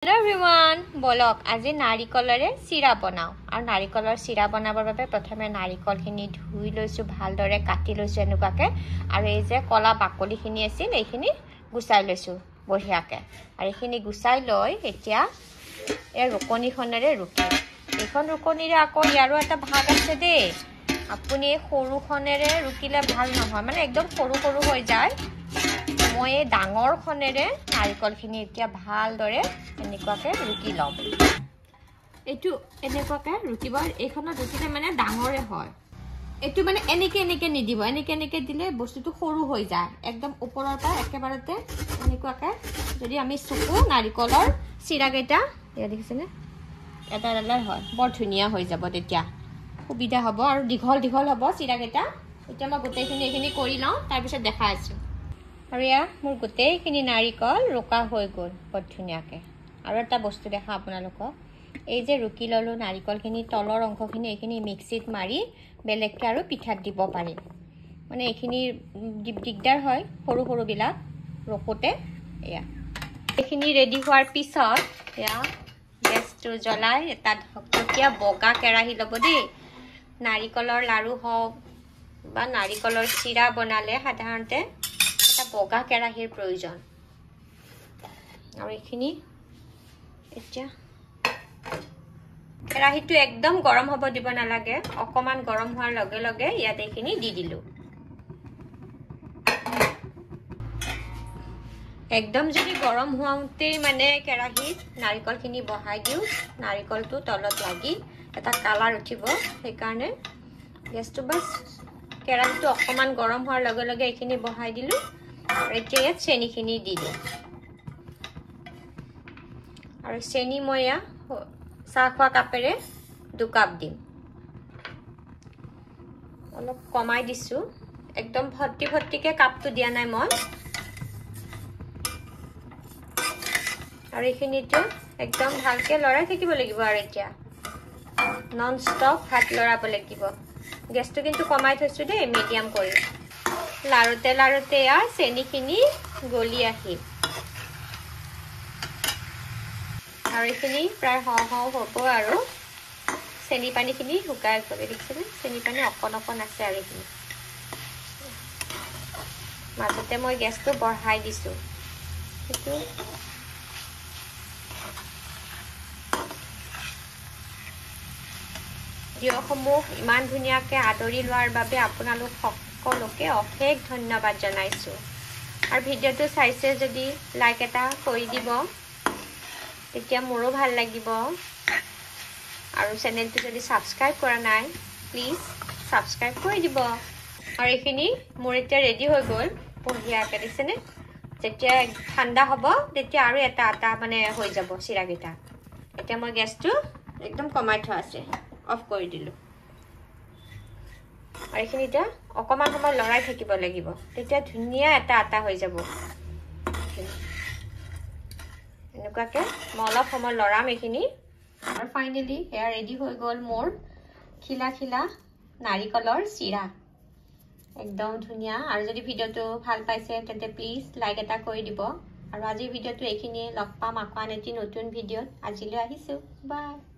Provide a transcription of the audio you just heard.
Hello everyone, বলক আজি নাৰিকলৰে চিৰা বনাও আৰু নাৰিকলৰ চিৰা বনাবৰ বাবে প্ৰথমে নাৰিকলখিনি ধুই লৈছো ভালদৰে কাটি লৈছো এনেকুৱাকে আৰু এই যে কলা বাকলিখিনি আছিল এইখিনি গুছাই লৈছো বঢ়িয়াকে আৰু এইখিনি গুছাই লৈ এতিয়া এই ৰুকনিখনেৰে ৰুকি এইখন ৰুকনিৰে আকৌ ইয়াৰো এটা ভাগ আছে দেই আপুনি সৰুখনেৰে ৰুকিলে ভাল নহয় মানে একদম সৰু সৰু হৈ যায় মই এই ডাঙৰ খনেৰে নাৰিকলখিনি এতিয়া ভালদৰে এনেকুৱাকে ৰুকি লম এটো এনেকুৱাকে ৰুকিব এইখনত ৰুকিলে মানে ডাঙৰে হয় এটো মানে এনেকে নিদিব এনেকে দিলে বস্তুটো সৰু হৈ যায় একদম ওপৰৰ পৰা একেবাৰতে এনেকুৱাকে যদি আমি চুকু নাৰিকলৰ চিৰাকেটা এয়া দেখিছেনে এটা ডালাৰ হয় বৰ ধুনিয়া হৈ যাব তেতিয়া সুবিধা হ'ব আৰু দীঘল হ'ব চিৰাকেটা এতিয়া মই গোটেইখিনি এখিনি কৰি লওঁ তাৰ পিছত দেখাই আছো আৰু ইয়া মোৰ গোটেইখিনি নাৰিকল ৰুকা হৈ গ'ল বৰ ধুনিয়াকে আৰু এটা বস্তু দেখা আপোনালোকক এই যে ৰুকি ললো নাৰিকলখিনি তলৰ অংশখিনি এইখিনি মিক্সিত মাৰি বেলেগকে আৰু পিঠাত দিব পাৰি মানে এইখিনি দিগদাৰ হয় সৰু সৰু বিলাক ৰখোতে এয়া এইখিনি ৰেডি হোৱাৰ পিছত এয়া গেছটো জ্বলাই এটা ঢকঢকীয়া বগা কেৰাহী ল'ব দেই নাৰিকলৰ লাৰু হওক বা নাৰিকলৰ চিৰা বনালে সাধাৰণতে এটা বগা কেৰাহীৰ প্ৰয়োজন আৰু এইখিনি এতিয়া কেৰাহীটো একদম গৰম হ'ব দিব নালাগে অকমান গৰম হোৱাৰ লগে লগে ইয়াতে এইখিনি দি দিলো একদম যদি গৰম হোৱাতে মানে কেৰাহীত নাৰিকলখিনি বহাই দিও নাৰিকলটো তলত লাগি এটা কালাৰ উঠিব সেইকাৰণে গেছটো বাস কেৰাহীটো অকমান গৰম হোৱাৰ লগে লগে এইখিনি বহাই দিলো আৰু এতিয়া ইয়াত চেনিখিনি দি দিম আৰু চেনি মই চাহ খোৱা কাপেৰে 2 কাপ দিম অলপ কমাই দিছো একদম ভৰ্তিকে কাপটো দিয়া নাই মই আৰু এইখিনিটো একদম ভালকে লৰাই থাকিব লাগিব আৰু এতিয়া নন ষ্টপ হাত লৰাব লাগিব গেছটো কিন্তু কমাই থৈছো দেই মিডিয়াম কৰি লাৰুতে চেনিখিনি গলি আহি আৰু এইখিনি প্ৰায় হ'ব আৰু চেনি পানীখিনি শুকাই গ'লে দেখিছেনে চেনি পানী অকণ আছে আৰু এইখিনি মাজতে মই গেছটো বঢ়াই দিছো সেইটো ভিডিঅ'সমূহ ইমান ধুনীয়াকৈ আদৰি লোৱাৰ বাবে আপোনালোক সকলোকে অশেষ ধন্যবাদ জনাইছো আৰু ভিডিঅ'টো চাইছে যদি লাইক এটা কৰি দিব তেতিয়া মোৰো ভাল লাগিব আৰু চেনেলটো যদি সাবস্ক্ৰাইব কৰা নাই প্লিজ সাবস্ক্ৰাইব কৰি দিব আৰু এইখিনি মোৰ এতিয়া ৰেডি হৈ গ'ল বঢ়িয়াকৈ দিছেনে যেতিয়া ঠাণ্ডা হ'ব তেতিয়া আৰু এটা মানে হৈ যাব চিৰাকেটা এতিয়া মই গেছটো একদম কমাই থোৱা আছে অফ কৰি দিলো আৰু এইখিনি এতিয়া অকমান সময় লৰাই থাকিব লাগিব তেতিয়া ধুনীয়া এটা হৈ যাব এনেকুৱাকে মই অলপ সময় লৰাম এইখিনি আৰু ফাইনেলি এয়া ৰেডি হৈ গ'ল মোৰ খিলা নাৰিকলৰ চিৰা একদম ধুনীয়া আৰু যদি ভিডিঅ'টো ভাল পাইছে তেন্তে প্লিজ লাইক এটা কৰি দিব আৰু আজিৰ ভিডিঅ'টো এইখিনিয়ে লগ পাম আকৌ আন এটি নতুন ভিডিঅ'ত আজিলৈ আহিছো বাই